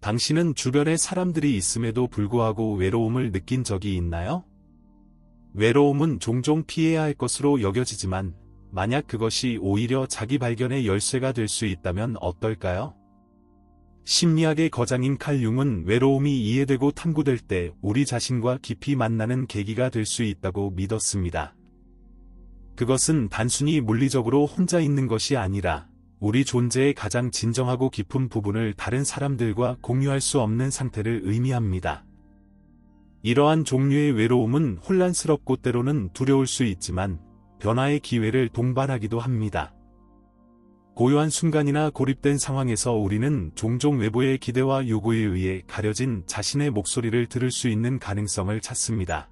당신은 주변에 사람들이 있음에도 불구하고 외로움을 느낀 적이 있나요? 외로움은 종종 피해야 할 것으로 여겨지지만 만약 그것이 오히려 자기 발견의 열쇠가 될 수 있다면 어떨까요? 심리학의 거장인 칼 융은 외로움이 이해되고 탐구될 때 우리 자신과 깊이 만나는 계기가 될 수 있다고 믿었습니다. 그것은 단순히 물리적으로 혼자 있는 것이 아니라 우리 존재의 가장 진정하고 깊은 부분을 다른 사람들과 공유할 수 없는 상태를 의미합니다. 이러한 종류의 외로움은 혼란스럽고 때로는 두려울 수 있지만 변화의 기회를 동반하기도 합니다. 고요한 순간이나 고립된 상황에서 우리는 종종 외부의 기대와 요구에 의해 가려진 자신의 목소리를 들을 수 있는 가능성을 찾습니다.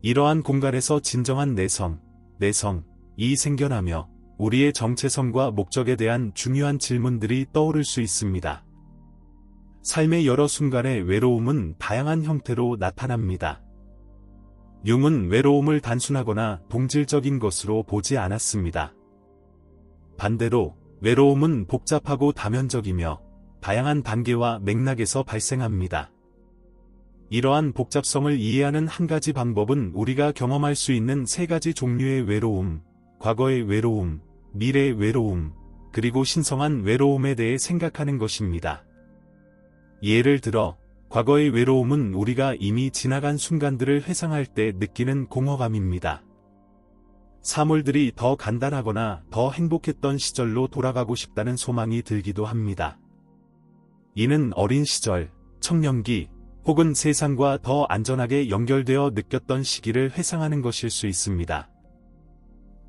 이러한 공간에서 진정한 내성이 생겨나며 우리의 정체성과 목적에 대한 중요한 질문들이 떠오를 수 있습니다. 삶의 여러 순간의 외로움은 다양한 형태로 나타납니다. 융은 외로움을 단순하거나 동질적인 것으로 보지 않았습니다. 반대로 외로움은 복잡하고 다면적이며 다양한 단계와 맥락에서 발생합니다. 이러한 복잡성을 이해하는 한 가지 방법은 우리가 경험할 수 있는 세 가지 종류의 외로움, 과거의 외로움, 미래의 외로움, 그리고 신성한 외로움에 대해 생각하는 것입니다. 예를 들어, 과거의 외로움은 우리가 이미 지나간 순간들을 회상할 때 느끼는 공허감입니다. 사물들이 더 간단하거나 더 행복했던 시절로 돌아가고 싶다는 소망이 들기도 합니다. 이는 어린 시절, 청년기, 혹은 세상과 더 안전하게 연결되어 느꼈던 시기를 회상하는 것일 수 있습니다.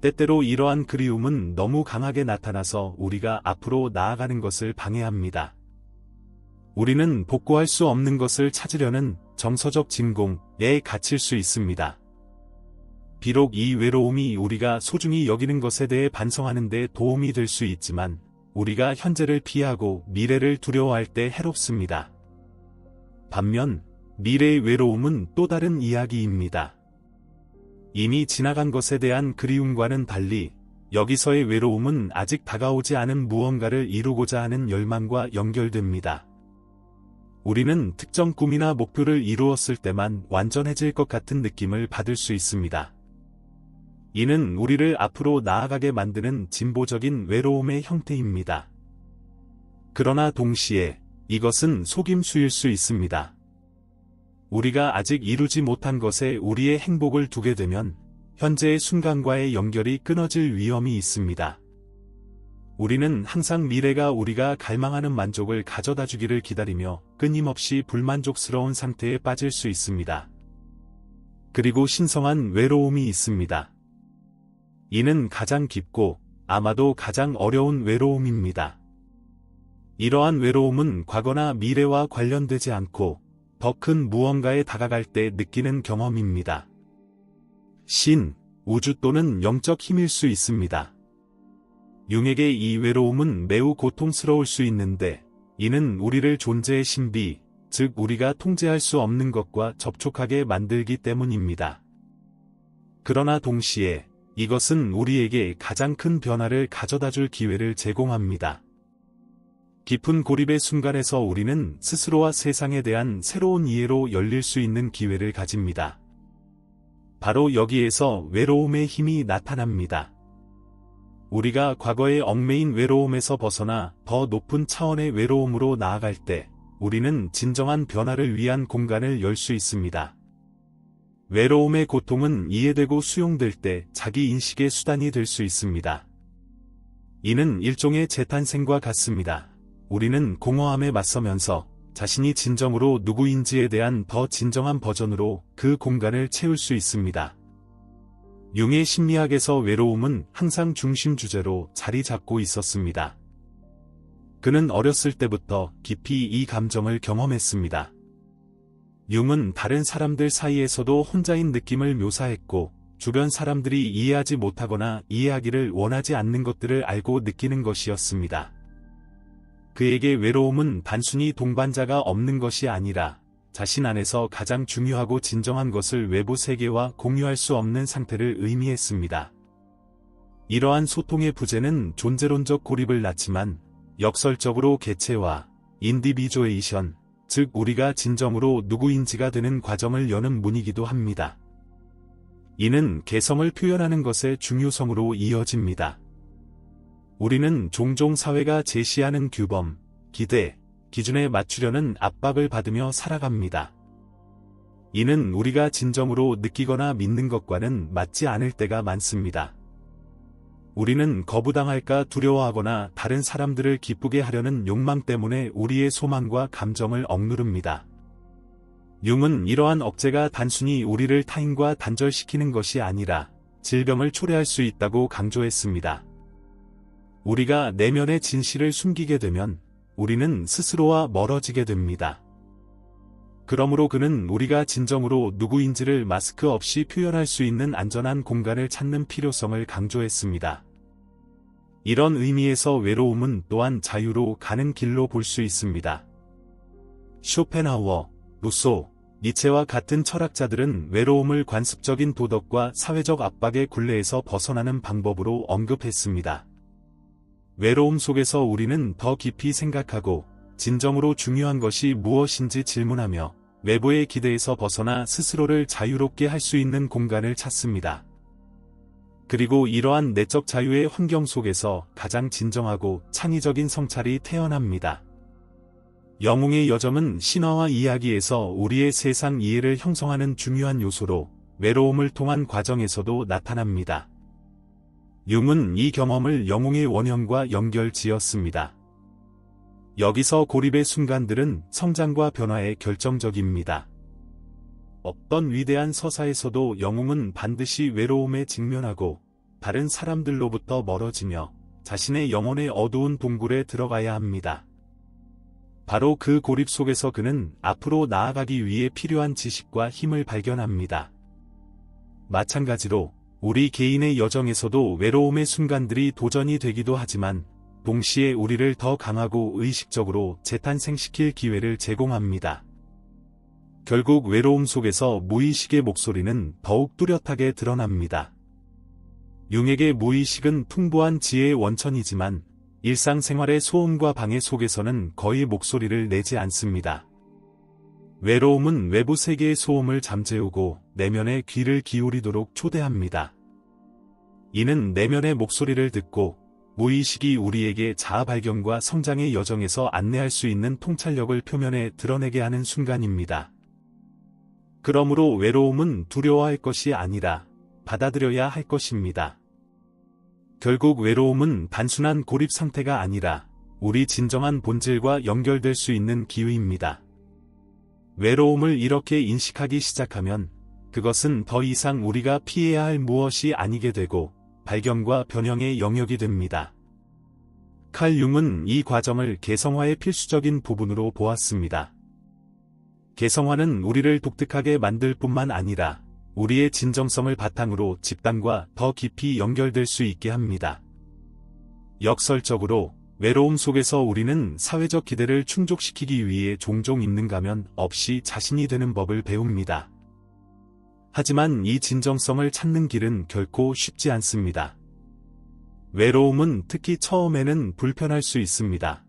때때로 이러한 그리움은 너무 강하게 나타나서 우리가 앞으로 나아가는 것을 방해합니다. 우리는 복구할 수 없는 것을 찾으려는 정서적 진공에 갇힐 수 있습니다. 비록 이 외로움이 우리가 소중히 여기는 것에 대해 반성하는 데 도움이 될 수 있지만 우리가 현재를 피하고 미래를 두려워할 때 해롭습니다. 반면 미래의 외로움은 또 다른 이야기입니다. 이미 지나간 것에 대한 그리움과는 달리 여기서의 외로움은 아직 다가오지 않은 무언가를 이루고자 하는 열망과 연결됩니다. 우리는 특정 꿈이나 목표를 이루었을 때만 완전해질 것 같은 느낌을 받을 수 있습니다. 이는 우리를 앞으로 나아가게 만드는 진보적인 외로움의 형태입니다. 그러나 동시에 이것은 속임수일 수 있습니다. 우리가 아직 이루지 못한 것에 우리의 행복을 두게 되면 현재의 순간과의 연결이 끊어질 위험이 있습니다. 우리는 항상 미래가 우리가 갈망하는 만족을 가져다 주기를 기다리며 끊임없이 불만족스러운 상태에 빠질 수 있습니다. 그리고 신성한 외로움이 있습니다. 이는 가장 깊고 아마도 가장 어려운 외로움입니다. 이러한 외로움은 과거나 미래와 관련되지 않고 더 큰 무언가에 다가갈 때 느끼는 경험입니다. 신, 우주 또는 영적 힘일 수 있습니다. 융에게 이 외로움은 매우 고통스러울 수 있는데 이는 우리를 존재의 신비, 즉 우리가 통제할 수 없는 것과 접촉하게 만들기 때문입니다. 그러나 동시에 이것은 우리에게 가장 큰 변화를 가져다 줄 기회를 제공합니다. 깊은 고립의 순간에서 우리는 스스로와 세상에 대한 새로운 이해로 열릴 수 있는 기회를 가집니다. 바로 여기에서 외로움의 힘이 나타납니다. 우리가 과거의 얽매인 외로움에서 벗어나 더 높은 차원의 외로움으로 나아갈 때 우리는 진정한 변화를 위한 공간을 열 수 있습니다. 외로움의 고통은 이해되고 수용될 때 자기 인식의 수단이 될 수 있습니다. 이는 일종의 재탄생과 같습니다. 우리는 공허함에 맞서면서 자신이 진정으로 누구인지에 대한 더 진정한 버전으로 그 공간을 채울 수 있습니다. 융의 심리학에서 외로움은 항상 중심 주제로 자리 잡고 있었습니다. 그는 어렸을 때부터 깊이 이 감정을 경험했습니다. 융은 다른 사람들 사이에서도 혼자인 느낌을 묘사했고, 주변 사람들이 이해하지 못하거나 이해하기를 원하지 않는 것들을 알고 느끼는 것이었습니다. 그에게 외로움은 단순히 동반자가 없는 것이 아니라 자신 안에서 가장 중요하고 진정한 것을 외부 세계와 공유할 수 없는 상태를 의미했습니다. 이러한 소통의 부재는 존재론적 고립을 낳지만 역설적으로 개체와 인디비주에이션, 즉 우리가 진정으로 누구인지가 되는 과정을 여는 문이기도 합니다. 이는 개성을 표현하는 것의 중요성으로 이어집니다. 우리는 종종 사회가 제시하는 규범, 기대, 기준에 맞추려는 압박을 받으며 살아갑니다. 이는 우리가 진정으로 느끼거나 믿는 것과는 맞지 않을 때가 많습니다. 우리는 거부당할까 두려워하거나 다른 사람들을 기쁘게 하려는 욕망 때문에 우리의 소망과 감정을 억누릅니다. 융은 이러한 억제가 단순히 우리를 타인과 단절시키는 것이 아니라 질병을 초래할 수 있다고 강조했습니다. 우리가 내면의 진실을 숨기게 되면 우리는 스스로와 멀어지게 됩니다. 그러므로 그는 우리가 진정으로 누구인지를 마스크 없이 표현할 수 있는 안전한 공간을 찾는 필요성을 강조했습니다. 이런 의미에서 외로움은 또한 자유로 가는 길로 볼 수 있습니다. 쇼펜하우어, 루소, 니체와 같은 철학자들은 외로움을 관습적인 도덕과 사회적 압박의 굴레에서 벗어나는 방법으로 언급했습니다. 외로움 속에서 우리는 더 깊이 생각하고 진정으로 중요한 것이 무엇인지 질문하며 외부의 기대에서 벗어나 스스로를 자유롭게 할 수 있는 공간을 찾습니다. 그리고 이러한 내적 자유의 환경 속에서 가장 진정하고 창의적인 성찰이 태어납니다. 영웅의 여정은 신화와 이야기에서 우리의 세상 이해를 형성하는 중요한 요소로 외로움을 통한 과정에서도 나타납니다. 융은 이 경험을 영웅의 원형과 연결지었습니다. 여기서 고립의 순간들은 성장과 변화에 결정적입니다. 어떤 위대한 서사에서도 영웅은 반드시 외로움에 직면하고 다른 사람들로부터 멀어지며 자신의 영혼의 어두운 동굴에 들어가야 합니다. 바로 그 고립 속에서 그는 앞으로 나아가기 위해 필요한 지식과 힘을 발견합니다. 마찬가지로 우리 개인의 여정에서도 외로움의 순간들이 도전이 되기도 하지만 동시에 우리를 더 강하고 의식적으로 재탄생시킬 기회를 제공합니다. 결국 외로움 속에서 무의식의 목소리는 더욱 뚜렷하게 드러납니다. 융에게 무의식은 풍부한 지혜의 원천이지만 일상생활의 소음과 방해 속에서는 거의 목소리를 내지 않습니다. 외로움은 외부 세계의 소음을 잠재우고 내면의 귀를 기울이도록 초대합니다. 이는 내면의 목소리를 듣고 무의식이 우리에게 자아 발견과 성장의 여정에서 안내할 수 있는 통찰력을 표면에 드러내게 하는 순간입니다. 그러므로 외로움은 두려워할 것이 아니라 받아들여야 할 것입니다. 결국 외로움은 단순한 고립 상태가 아니라 우리 진정한 본질과 연결될 수 있는 기회입니다. 외로움을 이렇게 인식하기 시작하면 그것은 더 이상 우리가 피해야 할 무엇이 아니게 되고 발견과 변형의 영역이 됩니다. 칼 융은 이 과정을 개성화의 필수적인 부분으로 보았습니다. 개성화는 우리를 독특하게 만들 뿐만 아니라 우리의 진정성을 바탕으로 집단과 더 깊이 연결될 수 있게 합니다. 역설적으로 외로움 속에서 우리는 사회적 기대를 충족시키기 위해 종종 있는 가면 없이 자신이 되는 법을 배웁니다. 하지만 이 진정성을 찾는 길은 결코 쉽지 않습니다. 외로움은 특히 처음에는 불편할 수 있습니다.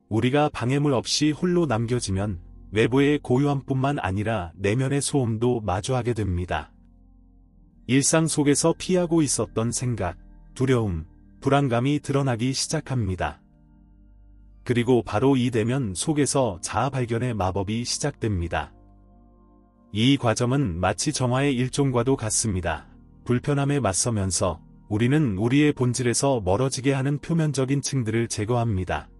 우리가 방해물 없이 홀로 남겨지면 외부의 고요함뿐만 아니라 내면의 소음도 마주하게 됩니다. 일상 속에서 피하고 있었던 생각, 두려움, 불안감이 드러나기 시작합니다. 그리고 바로 이 대면 속에서 자아 발견의 마법이 시작됩니다. 이 과정은 마치 정화의 일종과도 같습니다. 불편함에 맞서면서 우리는 우리의 본질에서 멀어지게 하는 표면적인 층들을 제거합니다.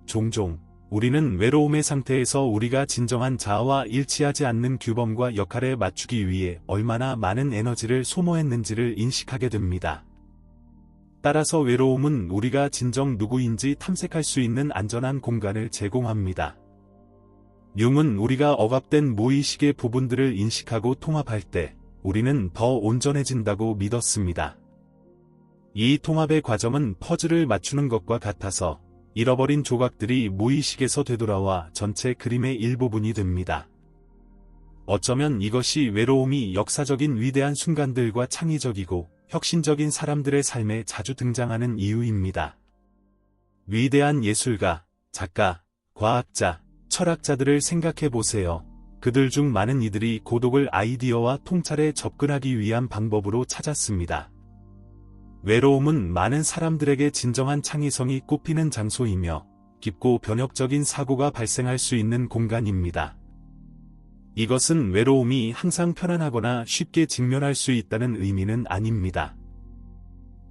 종종 우리는 외로움의 상태에서 우리가 진정한 자아와 일치하지 않는 규범과 역할에 맞추기 위해 얼마나 많은 에너지를 소모했는지를 인식하게 됩니다. 따라서 외로움은 우리가 진정 누구인지 탐색할 수 있는 안전한 공간을 제공합니다. 융은 우리가 억압된 무의식의 부분들을 인식하고 통합할 때 우리는 더 온전해진다고 믿었습니다. 이 통합의 과정은 퍼즐을 맞추는 것과 같아서 잃어버린 조각들이 무의식에서 되돌아와 전체 그림의 일부분이 됩니다. 어쩌면 이것이 외로움이 역사적인 위대한 순간들과 창의적이고 혁신적인 사람들의 삶에 자주 등장하는 이유입니다. 위대한 예술가, 작가, 과학자, 철학자들을 생각해 보세요. 그들 중 많은 이들이 고독을 아이디어와 통찰에 접근하기 위한 방법으로 찾았습니다. 외로움은 많은 사람들에게 진정한 창의성이 꽃피는 장소이며 깊고 변혁적인 사고가 발생할 수 있는 공간입니다. 이것은 외로움이 항상 편안하거나 쉽게 직면할 수 있다는 의미는 아닙니다.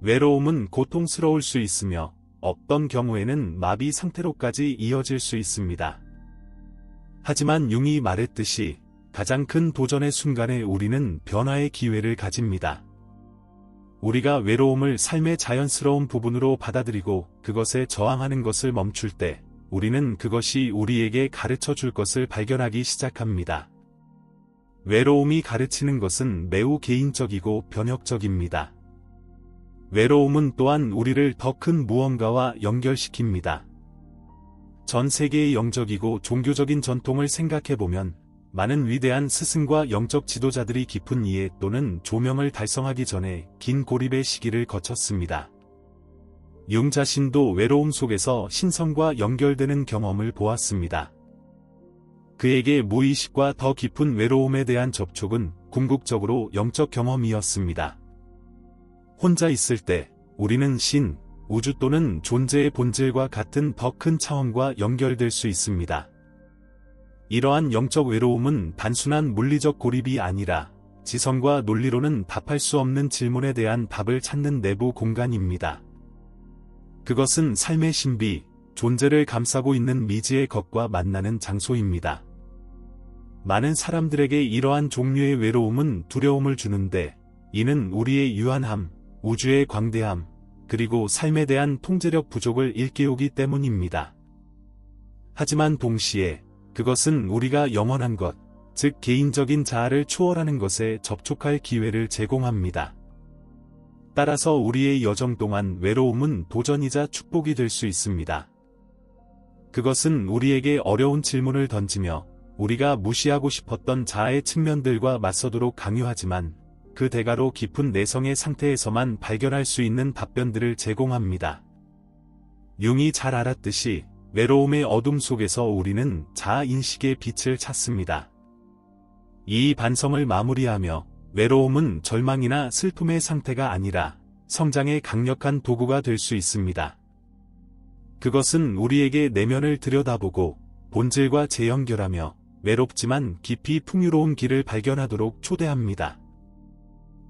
외로움은 고통스러울 수 있으며 어떤 경우에는 마비 상태로까지 이어질 수 있습니다. 하지만 융이 말했듯이 가장 큰 도전의 순간에 우리는 변화의 기회를 가집니다. 우리가 외로움을 삶의 자연스러운 부분으로 받아들이고 그것에 저항하는 것을 멈출 때 우리는 그것이 우리에게 가르쳐 줄 것을 발견하기 시작합니다. 외로움이 가르치는 것은 매우 개인적이고 변혁적입니다. 외로움은 또한 우리를 더 큰 무언가와 연결시킵니다. 전 세계의 영적이고 종교적인 전통을 생각해보면 많은 위대한 스승과 영적 지도자들이 깊은 이해 또는 조명을 달성하기 전에 긴 고립의 시기를 거쳤습니다. 융 자신도 외로움 속에서 신성과 연결되는 경험을 보았습니다. 그에게 무의식과 더 깊은 외로움에 대한 접촉은 궁극적으로 영적 경험이었습니다. 혼자 있을 때 우리는 신, 우주 또는 존재의 본질과 같은 더 큰 차원과 연결될 수 있습니다. 이러한 영적 외로움은 단순한 물리적 고립이 아니라 지성과 논리로는 답할 수 없는 질문에 대한 답을 찾는 내부 공간입니다. 그것은 삶의 신비, 존재를 감싸고 있는 미지의 것과 만나는 장소입니다. 많은 사람들에게 이러한 종류의 외로움은 두려움을 주는데 이는 우리의 유한함, 우주의 광대함, 그리고 삶에 대한 통제력 부족을 일깨우기 때문입니다. 하지만 동시에 그것은 우리가 영원한 것, 즉 개인적인 자아를 초월하는 것에 접촉할 기회를 제공합니다. 따라서 우리의 여정 동안 외로움은 도전이자 축복이 될 수 있습니다. 그것은 우리에게 어려운 질문을 던지며 우리가 무시하고 싶었던 자아의 측면들과 맞서도록 강요하지만 그 대가로 깊은 내성의 상태에서만 발견할 수 있는 답변들을 제공합니다. 융이 잘 알았듯이 외로움의 어둠 속에서 우리는 자아인식의 빛을 찾습니다. 이 반성을 마무리하며 외로움은 절망이나 슬픔의 상태가 아니라 성장의 강력한 도구가 될 수 있습니다. 그것은 우리에게 내면을 들여다보고 본질과 재연결하며 외롭지만 깊이 풍요로운 길을 발견하도록 초대합니다.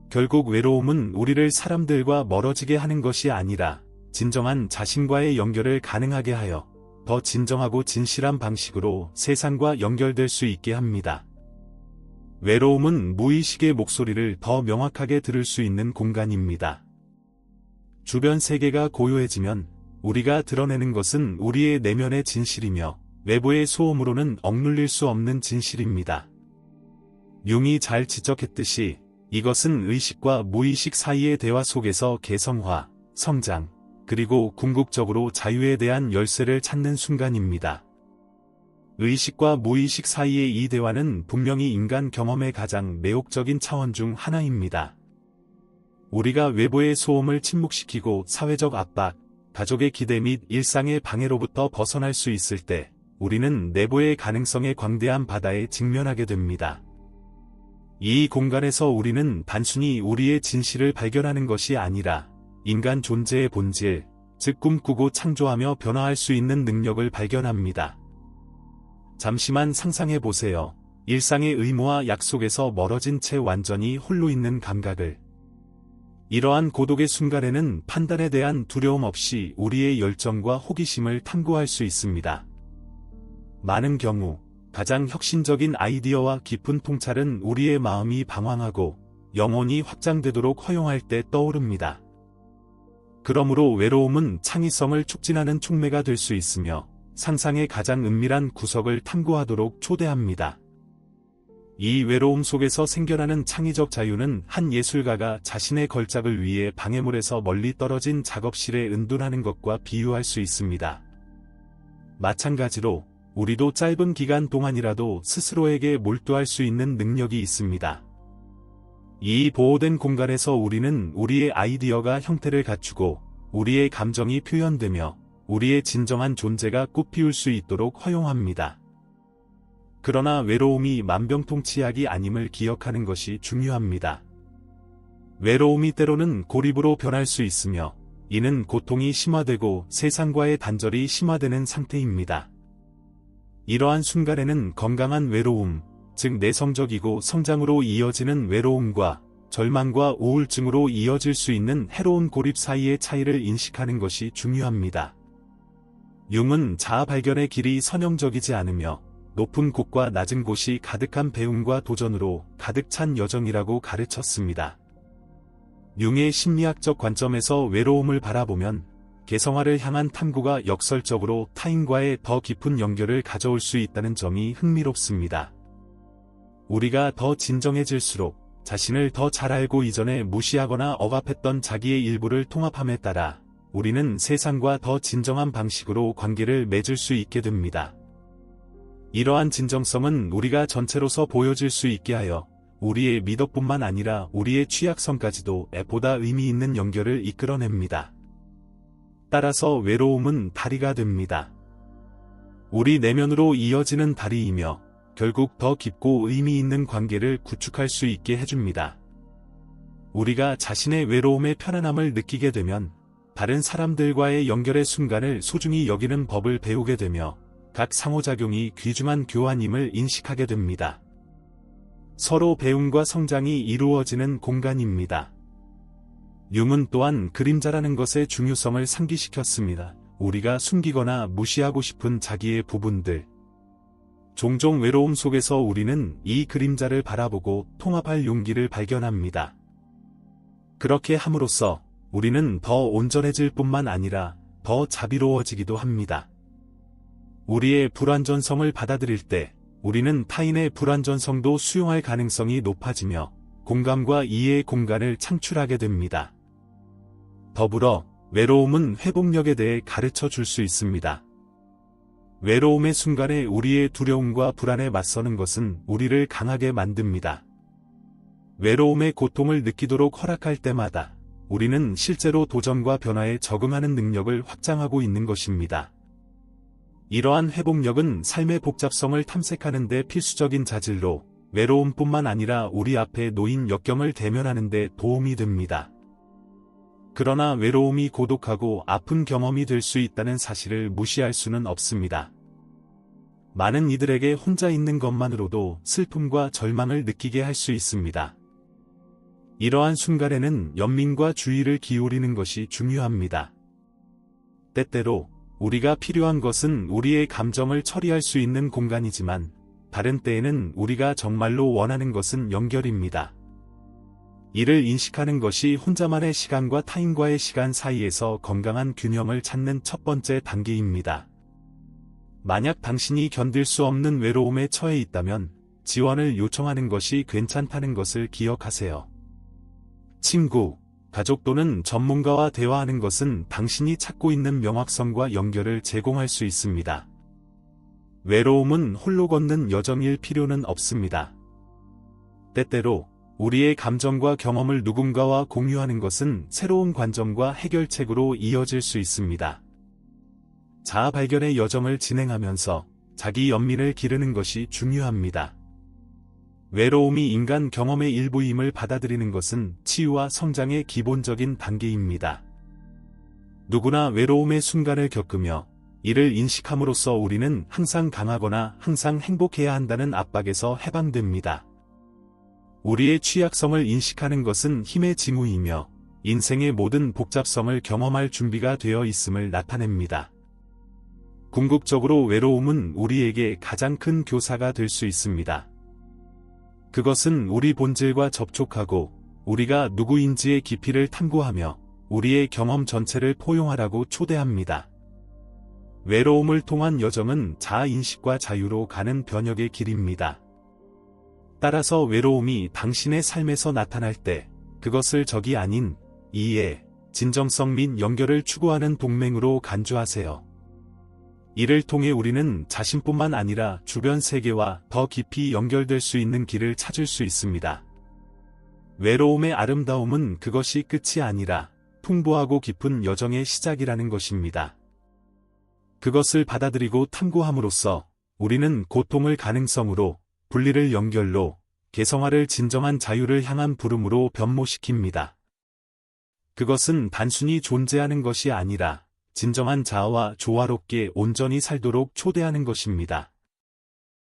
결국 외로움은 우리를 사람들과 멀어지게 하는 것이 아니라 진정한 자신과의 연결을 가능하게 하여 더 진정하고 진실한 방식으로 세상과 연결될 수 있게 합니다. 외로움은 무의식의 목소리를 더 명확하게 들을 수 있는 공간입니다. 주변 세계가 고요해지면 우리가 드러내는 것은 우리의 내면의 진실이며 외부의 소음으로는 억눌릴 수 없는 진실입니다. 융이 잘 지적했듯이 이것은 의식과 무의식 사이의 대화 속에서 개성화, 성장, 그리고 궁극적으로 자유에 대한 열쇠를 찾는 순간입니다. 의식과 무의식 사이의 이 대화는 분명히 인간 경험의 가장 매혹적인 차원 중 하나입니다. 우리가 외부의 소음을 침묵시키고 사회적 압박, 가족의 기대 및 일상의 방해로부터 벗어날 수 있을 때 우리는 내부의 가능성의 광대한 바다에 직면하게 됩니다. 이 공간에서 우리는 단순히 우리의 진실을 발견하는 것이 아니라 인간 존재의 본질, 즉 꿈꾸고 창조하며 변화할 수 있는 능력을 발견합니다. 잠시만 상상해 보세요. 일상의 의무와 약속에서 멀어진 채 완전히 홀로 있는 감각을. 이러한 고독의 순간에는 판단에 대한 두려움 없이 우리의 열정과 호기심을 탐구할 수 있습니다. 많은 경우 가장 혁신적인 아이디어와 깊은 통찰은 우리의 마음이 방황하고 영혼이 확장되도록 허용할 때 떠오릅니다. 그러므로 외로움은 창의성을 촉진하는 촉매가 될 수 있으며 상상의 가장 은밀한 구석을 탐구하도록 초대합니다. 이 외로움 속에서 생겨나는 창의적 자유는 한 예술가가 자신의 걸작을 위해 방해물에서 멀리 떨어진 작업실에 은둔하는 것과 비유할 수 있습니다. 마찬가지로 우리도 짧은 기간 동안이라도 스스로에게 몰두할 수 있는 능력이 있습니다. 이 보호된 공간에서 우리는 우리의 아이디어가 형태를 갖추고 우리의 감정이 표현되며 우리의 진정한 존재가 꽃피울 수 있도록 허용합니다. 그러나 외로움이 만병통치약이 아님을 기억하는 것이 중요합니다. 외로움이 때로는 고립으로 변할 수 있으며 이는 고통이 심화되고 세상과의 단절이 심화되는 상태입니다. 이러한 순간에는 건강한 외로움, 즉 내성적이고 성장으로 이어지는 외로움과 절망과 우울증으로 이어질 수 있는 해로운 고립 사이의 차이를 인식하는 것이 중요합니다. 융은 자아 발견의 길이 선형적이지 않으며 높은 곳과 낮은 곳이 가득한 배움과 도전으로 가득 찬 여정이라고 가르쳤습니다. 융의 심리학적 관점에서 외로움을 바라보면 개성화를 향한 탐구가 역설적으로 타인과의 더 깊은 연결을 가져올 수 있다는 점이 흥미롭습니다. 우리가 더 진정해질수록 자신을 더 잘 알고 이전에 무시하거나 억압했던 자기의 일부를 통합함에 따라 우리는 세상과 더 진정한 방식으로 관계를 맺을 수 있게 됩니다. 이러한 진정성은 우리가 전체로서 보여질 수 있게 하여 우리의 미덕뿐만 아니라 우리의 취약성까지도 보다 의미 있는 연결을 이끌어냅니다. 따라서 외로움은 다리가 됩니다. 우리 내면으로 이어지는 다리이며 결국 더 깊고 의미 있는 관계를 구축할 수 있게 해줍니다. 우리가 자신의 외로움의 편안함을 느끼게 되면 다른 사람들과의 연결의 순간을 소중히 여기는 법을 배우게 되며 각 상호작용이 귀중한 교환임을 인식하게 됩니다. 서로 배움과 성장이 이루어지는 공간입니다. 융은 또한 그림자라는 것의 중요성을 상기시켰습니다. 우리가 숨기거나 무시하고 싶은 자기의 부분들. 종종 외로움 속에서 우리는 이 그림자를 바라보고 통합할 용기를 발견합니다. 그렇게 함으로써 우리는 더 온전해질 뿐만 아니라 더 자비로워지기도 합니다. 우리의 불완전성을 받아들일 때 우리는 타인의 불완전성도 수용할 가능성이 높아지며 공감과 이해의 공간을 창출하게 됩니다. 더불어 외로움은 회복력에 대해 가르쳐 줄 수 있습니다. 외로움의 순간에 우리의 두려움과 불안에 맞서는 것은 우리를 강하게 만듭니다. 외로움의 고통을 느끼도록 허락할 때마다 우리는 실제로 도전과 변화에 적응하는 능력을 확장하고 있는 것입니다. 이러한 회복력은 삶의 복잡성을 탐색하는 데 필수적인 자질로 외로움뿐만 아니라 우리 앞에 놓인 역경을 대면하는 데 도움이 됩니다. 그러나 외로움이 고독하고 아픈 경험이 될 수 있다는 사실을 무시할 수는 없습니다. 많은 이들에게 혼자 있는 것만으로도 슬픔과 절망을 느끼게 할 수 있습니다. 이러한 순간에는 연민과 주의를 기울이는 것이 중요합니다. 때때로 우리가 필요한 것은 우리의 감정을 처리할 수 있는 공간이지만 다른 때에는 우리가 정말로 원하는 것은 연결입니다. 이를 인식하는 것이 혼자만의 시간과 타인과의 시간 사이에서 건강한 균형을 찾는 첫 번째 단계입니다. 만약 당신이 견딜 수 없는 외로움에 처해 있다면 지원을 요청하는 것이 괜찮다는 것을 기억하세요. 친구, 가족 또는 전문가와 대화하는 것은 당신이 찾고 있는 명확성과 연결을 제공할 수 있습니다. 외로움은 홀로 걷는 여정일 필요는 없습니다. 때때로 우리의 감정과 경험을 누군가와 공유하는 것은 새로운 관점과 해결책으로 이어질 수 있습니다. 자아 발견의 여정을 진행하면서 자기 연민을 기르는 것이 중요합니다. 외로움이 인간 경험의 일부임을 받아들이는 것은 치유와 성장의 기본적인 단계입니다. 누구나 외로움의 순간을 겪으며 이를 인식함으로써 우리는 항상 강하거나 항상 행복해야 한다는 압박에서 해방됩니다. 우리의 취약성을 인식하는 것은 힘의 징후이며 인생의 모든 복잡성을 경험할 준비가 되어 있음을 나타냅니다. 궁극적으로 외로움은 우리에게 가장 큰 교사가 될 수 있습니다. 그것은 우리 본질과 접촉하고 우리가 누구인지의 깊이를 탐구하며 우리의 경험 전체를 포용하라고 초대합니다. 외로움을 통한 여정은 자아인식과 자유로 가는 변혁의 길입니다. 따라서 외로움이 당신의 삶에서 나타날 때 그것을 적이 아닌 이해, 진정성 및 연결을 추구하는 동맹으로 간주하세요. 이를 통해 우리는 자신뿐만 아니라 주변 세계와 더 깊이 연결될 수 있는 길을 찾을 수 있습니다. 외로움의 아름다움은 그것이 끝이 아니라 풍부하고 깊은 여정의 시작이라는 것입니다. 그것을 받아들이고 탐구함으로써 우리는 고통을 가능성으로, 분리를 연결로, 개성화를 진정한 자유를 향한 부름으로 변모시킵니다. 그것은 단순히 존재하는 것이 아니라 진정한 자아와 조화롭게 온전히 살도록 초대하는 것입니다.